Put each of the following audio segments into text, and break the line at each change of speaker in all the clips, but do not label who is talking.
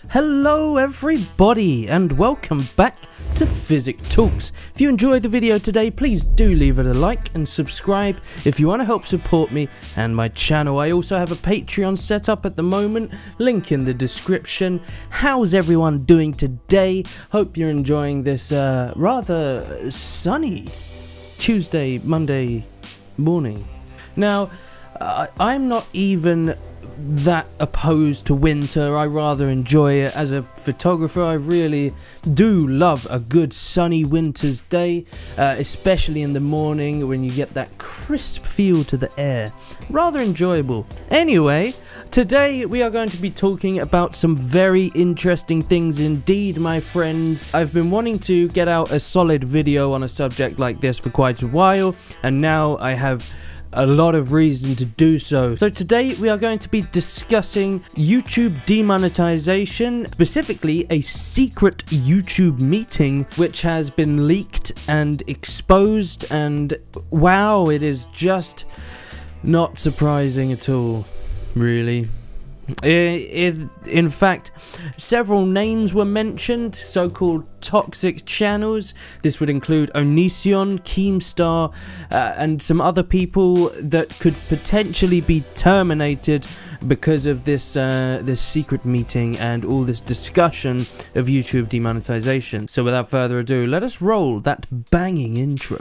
Hello everybody and welcome back to Phyzik Talks. If you enjoyed the video today, please do leave it a like and subscribe if you want to help support me and my channel. I also have a Patreon set up at the moment, link in the description. How's everyone doing today? Hope you're enjoying this rather sunny Monday morning. Now, I'm not even that opposed to winter. I rather enjoy it. As a photographer, I really do love a good sunny winter's day, especially in the morning when you get that crisp feel to the air. Rather enjoyable. Anyway, today we are going to be talking about some very interesting things indeed, my friends. I've been wanting to get out a solid video on a subject like this for quite a while, and now I have a lot of reason to do so. So today we are going to be discussing YouTube demonetization, specifically a secret YouTube meeting which has been leaked and exposed, and wow, it is just not surprising at all, really. In fact, several names were mentioned, so-called toxic channels. This would include Onision, Keemstar, and some other people that could potentially be terminated because of this this secret meeting and all this discussion of YouTube demonetization. So without further ado, let us roll that banging intro.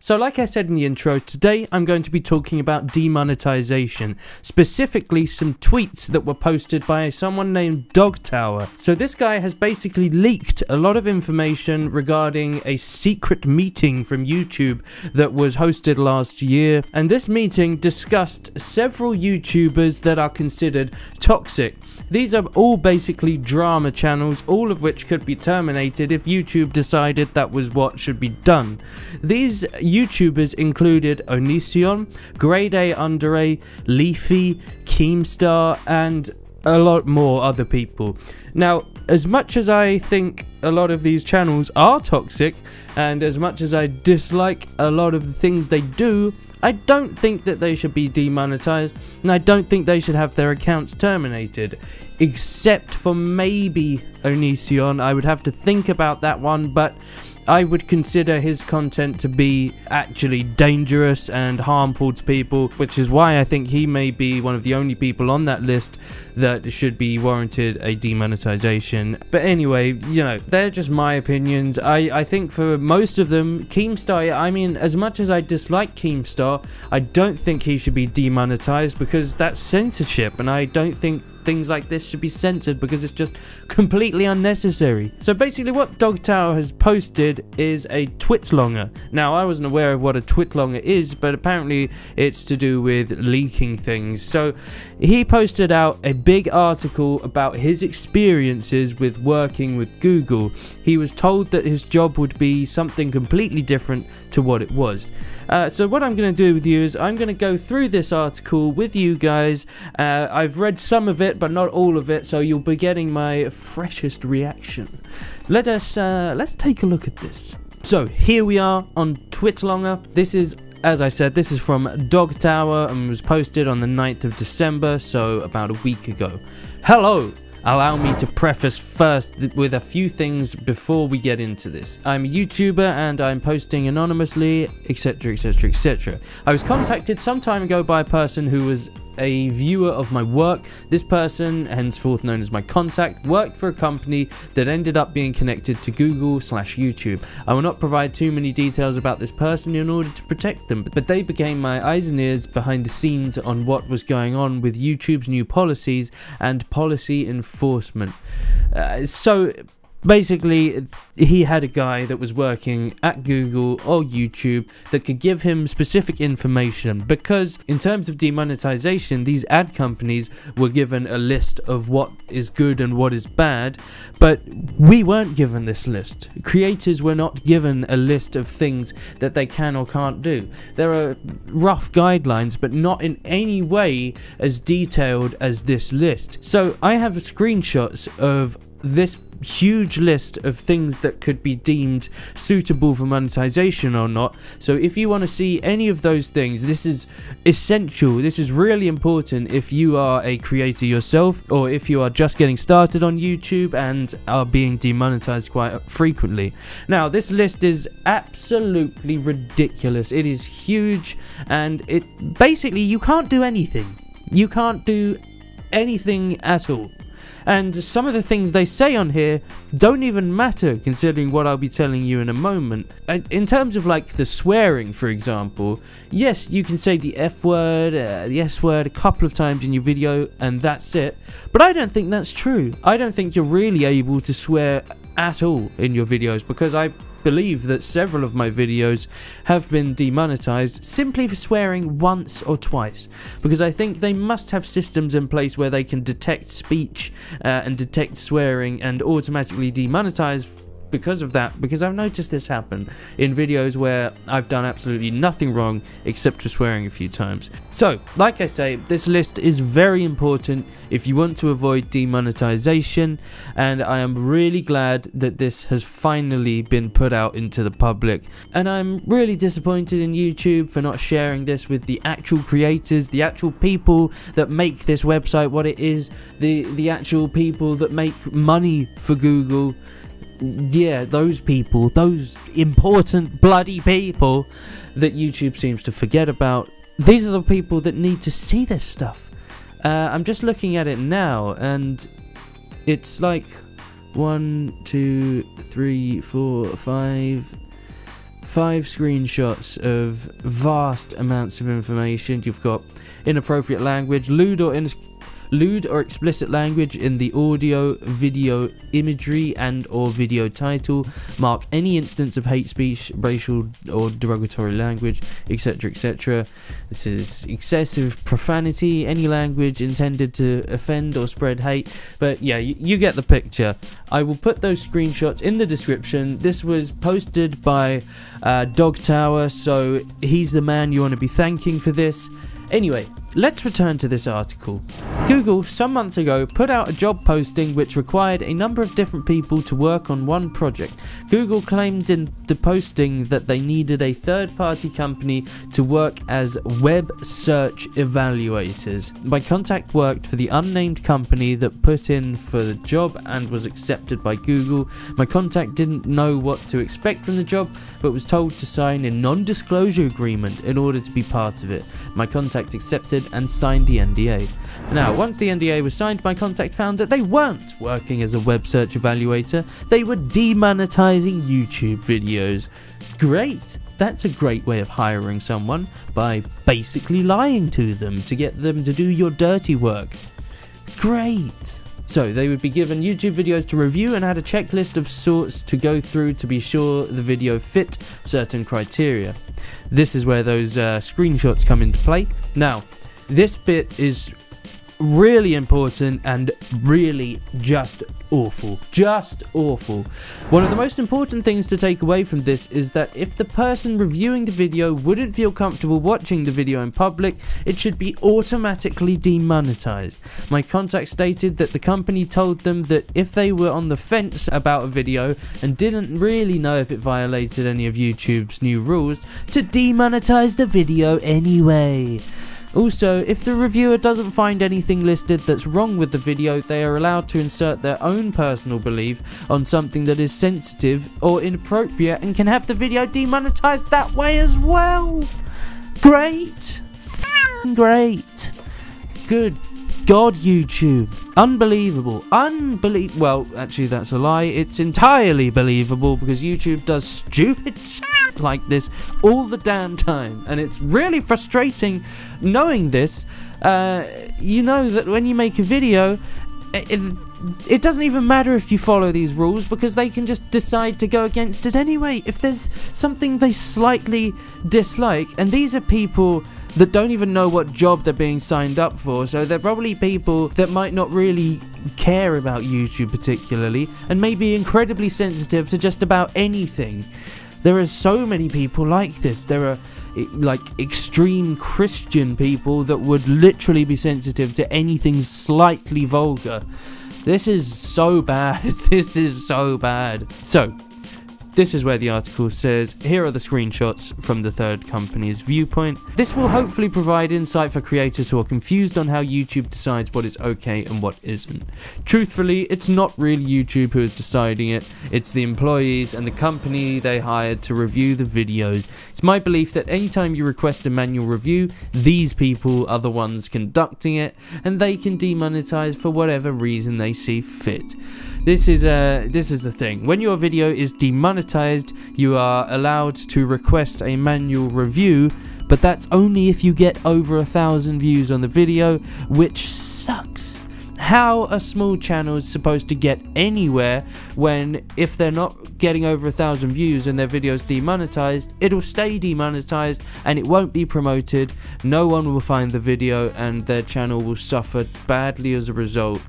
So like I said in the intro, today I'm going to be talking about demonetization, specifically some tweets that were posted by someone named Dogtower. So this guy has basically leaked a lot of information regarding a secret meeting from YouTube that was hosted last year, and this meeting discussed several YouTubers that are considered toxic. These are all basically drama channels, all of which could be terminated if YouTube decided that was what should be done. These YouTubers included Onision, Grade A Under A, Leafy, Keemstar, and a lot more other people. Now, as much as I think a lot of these channels are toxic, and as much as I dislike a lot of the things they do, I don't think that they should be demonetized, and I don't think they should have their accounts terminated. Except for maybe Onision. I would have to think about that one, but I would consider his content to be actually dangerous and harmful to people, which is why I think he may be one of the only people on that list that should be warranted a demonetization. But anyway, you know, they're just my opinions. I think for most of them, Keemstar, I mean, as much as I dislike Keemstar, I don't think he should be demonetized because that's censorship, and I don't think things like this should be censored because it's just completely unnecessary. So basically what Dogtower has posted is a twitlonger. Now, I wasn't aware of what a twitlonger is, but apparently it's to do with leaking things. So he posted out a big article about his experiences with working with Google. He was told that his job would be something completely different to what it was. So what I'm going to do with you is I'm going to go through this article with you guys. I've read some of it, but not all of it, so you'll be getting my freshest reaction. Let's take a look at this. So here we are on twitlonger. This is, as I said, this is from Dogtower and was posted on the 9th of December, so about a week ago. Hello! Allow me to preface first with a few things before we get into this. I'm a YouTuber and I'm posting anonymously, etc, etc, etc. I was contacted some time ago by a person who was a viewer of my work. This person, henceforth known as my contact, worked for a company that ended up being connected to Google/YouTube. I will not provide too many details about this person in order to protect them, but they became my eyes and ears behind the scenes on what was going on with YouTube's new policies and policy enforcement. So basically, he had a guy that was working at Google or YouTube that could give him specific information, because in terms of demonetization, these ad companies were given a list of what is good and what is bad, but we weren't given this list. Creators were not given a list of things that they can or can't do. There are rough guidelines, but not in any way as detailed as this list. So I have screenshots of this huge list of things that could be deemed suitable for monetization or not. So if you want to see any of those things, this is essential. This is really important if you are a creator yourself, or if you are just getting started on YouTube and are being demonetized quite frequently. Now, this list is absolutely ridiculous. It is huge, and it basically, you can't do anything. You can't do anything at all. And some of the things they say on here don't even matter, considering what I'll be telling you in a moment. In terms of like the swearing, for example, yes, you can say the F word, the S word a couple of times in your video, and that's it. But I don't think that's true. I don't think you're really able to swear at all in your videos, because I believe that several of my videos have been demonetized simply for swearing once or twice, because I think they must have systems in place where they can detect speech and detect swearing and automatically demonetize because of that, because I've noticed this happen in videos where I've done absolutely nothing wrong except for swearing a few times. So, like I say, this list is very important if you want to avoid demonetization, and I am really glad that this has finally been put out into the public, and I'm really disappointed in YouTube for not sharing this with the actual creators, the actual people that make this website what it is, the actual people that make money for Google. Yeah, those people, those important bloody people that YouTube seems to forget about. These are the people that need to see this stuff. I'm just looking at it now, and it's like 1, 2, 3, 4, 5 screenshots of vast amounts of information. You've got inappropriate language, lewd or explicit language in the audio, video, imagery and or video title, mark any instance of hate speech, racial or derogatory language, etc, etc. This is excessive profanity, any language intended to offend or spread hate. But yeah, you get the picture. I will put those screenshots in the description. This was posted by Dog Tower, so he's the man you want to be thanking for this. Anyway, let's return to this article. Google, some months ago, put out a job posting which required a number of different people to work on one project. Google claimed in the posting that they needed a third-party company to work as web search evaluators. My contact worked for the unnamed company that put in for the job and was accepted by Google. My contact didn't know what to expect from the job, but was told to sign a non-disclosure agreement in order to be part of it. My contact accepted and signed the NDA. Now, once the NDA was signed, my contact found that they weren't working as a web search evaluator, they were demonetizing YouTube videos. Great! That's a great way of hiring someone, by basically lying to them to get them to do your dirty work. Great! So, they would be given YouTube videos to review and had a checklist of sorts to go through to be sure the video fit certain criteria. This is where those screenshots come into play. Now, this bit is really important and really just awful. Just awful. One of the most important things to take away from this is that if the person reviewing the video wouldn't feel comfortable watching the video in public, it should be automatically demonetized. My contact stated that the company told them that if they were on the fence about a video and didn't really know if it violated any of YouTube's new rules, to demonetize the video anyway. Also, if the reviewer doesn't find anything listed that's wrong with the video, they are allowed to insert their own personal belief on something that is sensitive or inappropriate and can have the video demonetized that way as well. Great. Great. Good God, YouTube. Unbelievable. Well, actually, that's a lie. It's entirely believable because YouTube does stupid shit like this all the damn time, and it's really frustrating knowing this. You know that when you make a video, it doesn't even matter if you follow these rules, because they can just decide to go against it anyway if there's something they slightly dislike. And these are people that don't even know what job they're being signed up for, so they're probably people that might not really care about YouTube particularly, and may be incredibly sensitive to just about anything. There are so many people like this. There are like extreme Christian people that would literally be sensitive to anything slightly vulgar. This is so bad. This is so bad. So, this is where the article says, here are the screenshots from the third company's viewpoint. This will hopefully provide insight for creators who are confused on how YouTube decides what is okay and what isn't. Truthfully, it's not really YouTube who is deciding it, it's the employees and the company they hired to review the videos. It's my belief that anytime you request a manual review, these people are the ones conducting it, and they can demonetize for whatever reason they see fit. This is the thing. When your video is demonetized, you are allowed to request a manual review, but that's only if you get over 1,000 views on the video, which sucks. How are small channels supposed to get anywhere when, if they're not getting over 1,000 views and their video's demonetized, it'll stay demonetized and it won't be promoted, no one will find the video, and their channel will suffer badly as a result.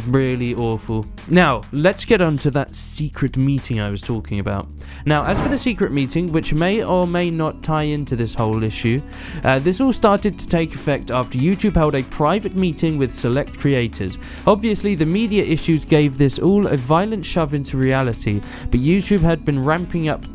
Really awful. Now, let's get on to that secret meeting I was talking about. Now, as for the secret meeting, which may or may not tie into this whole issue, this all started to take effect after YouTube held a private meeting with select creators. Obviously, the media issues gave this all a violent shove into reality, but YouTube had been ramping up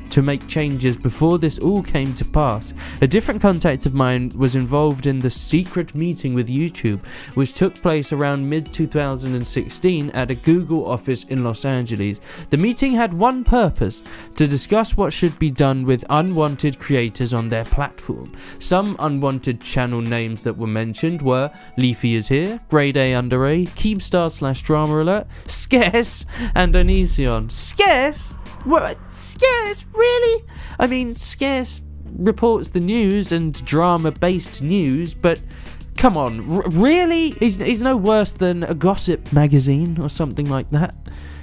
to make changes before this all came to pass. A different contact of mine was involved in the secret meeting with YouTube, which took place around mid-2016 at a Google office in Los Angeles. The meeting had one purpose: to discuss what should be done with unwanted creators on their platform. Some unwanted channel names that were mentioned were Leafyishere, Grade A Under A, Keemstar / Drama Alert, Scarce, and Onisions. Scarce? What? Scarce? Really? I mean, Scarce reports the news and drama-based news, but come on, really? He's no worse than a gossip magazine or something like that.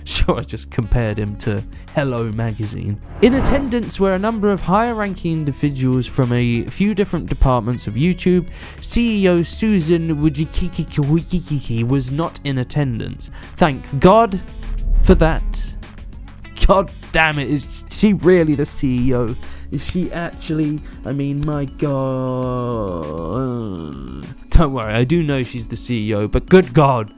Sure, I just compared him to Hello Magazine. In attendance were a number of higher-ranking individuals from a few different departments of YouTube. CEO Susan Wojcicki was not in attendance. Thank God for that. God damn it, is she really the CEO? Is she actually? I mean, my God. Don't worry, I do know she's the CEO, but good God.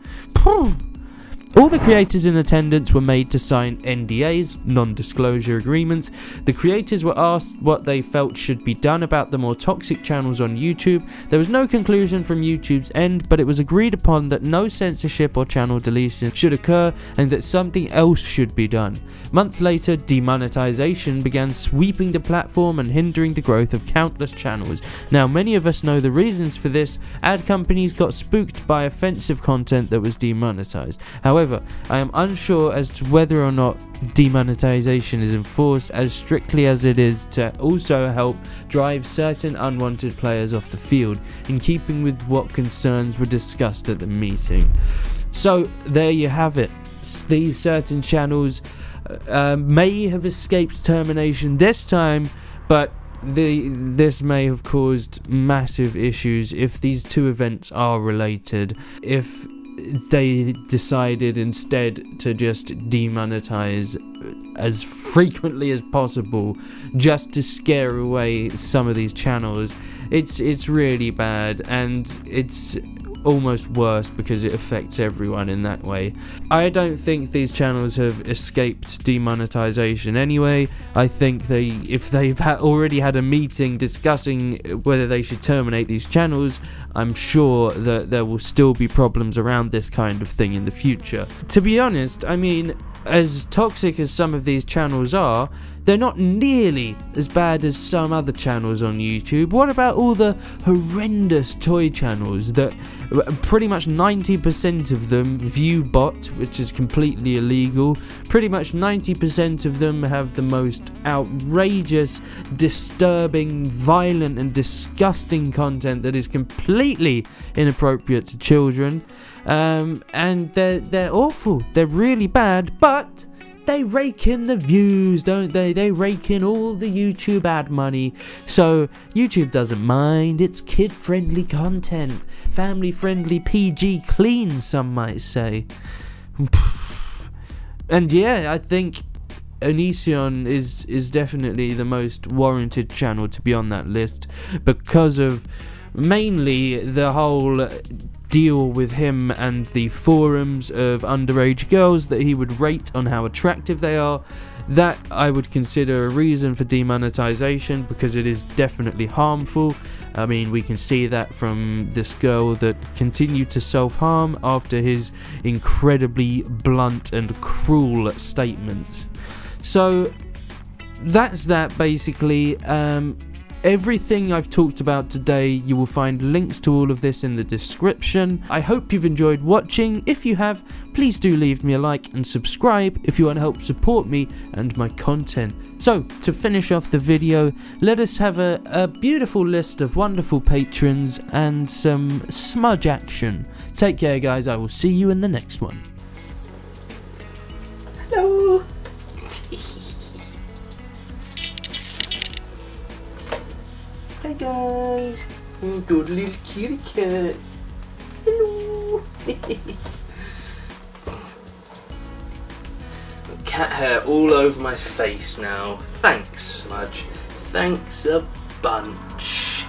All the creators in attendance were made to sign NDAs, non-disclosure agreements. The creators were asked what they felt should be done about the more toxic channels on YouTube. There was no conclusion from YouTube's end, but it was agreed upon that no censorship or channel deletion should occur and that something else should be done. Months later, demonetization began sweeping the platform and hindering the growth of countless channels. Now, many of us know the reasons for this. Ad companies got spooked by offensive content that was demonetized. However, I am unsure as to whether or not demonetization is enforced as strictly as it is to also help drive certain unwanted players off the field, in keeping with what concerns were discussed at the meeting. So there you have it. These certain channels may have escaped termination this time, but this may have caused massive issues if these two events are related. If they decided instead to just demonetize as frequently as possible just to scare away some of these channels, it's really bad, and it's almost worse because it affects everyone in that way. I don't think these channels have escaped demonetization anyway. I think if they've already had a meeting discussing whether they should terminate these channels, I'm sure that there will still be problems around this kind of thing in the future. To be honest, I mean, as toxic as some of these channels are, they're not nearly as bad as some other channels on YouTube. What about all the horrendous toy channels that pretty much 90% of them view bot, which is completely illegal. Pretty much 90% of them have the most outrageous, disturbing, violent and disgusting content that is completely inappropriate to children. And they're awful. They're really bad, but they rake in the views, don't they? They rake in all the YouTube ad money. So YouTube doesn't mind. It's kid-friendly content. Family-friendly, PG clean, some might say. And yeah, I think Onisions is definitely the most warranted channel to be on that list, because of mainly the whole deal with him and the forums of underage girls that he would rate on how attractive they are, that I would consider a reason for demonetization, because it is definitely harmful. I mean, we can see that from this girl that continued to self-harm after his incredibly blunt and cruel statements. So that's that basically. Everything I've talked about today, you will find links to all of this in the description. I hope you've enjoyed watching. If you have, please do leave me a like and subscribe if you want to help support me and my content. So, to finish off the video, let us have a beautiful list of wonderful patrons and some smudge action. Take care, guys. I will see you in the next one. Hello. Hi guys, good little kitty cat. Hello. Cat hair all over my face now. Thanks, Smudge. Thanks a bunch.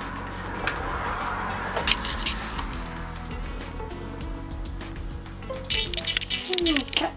Cat.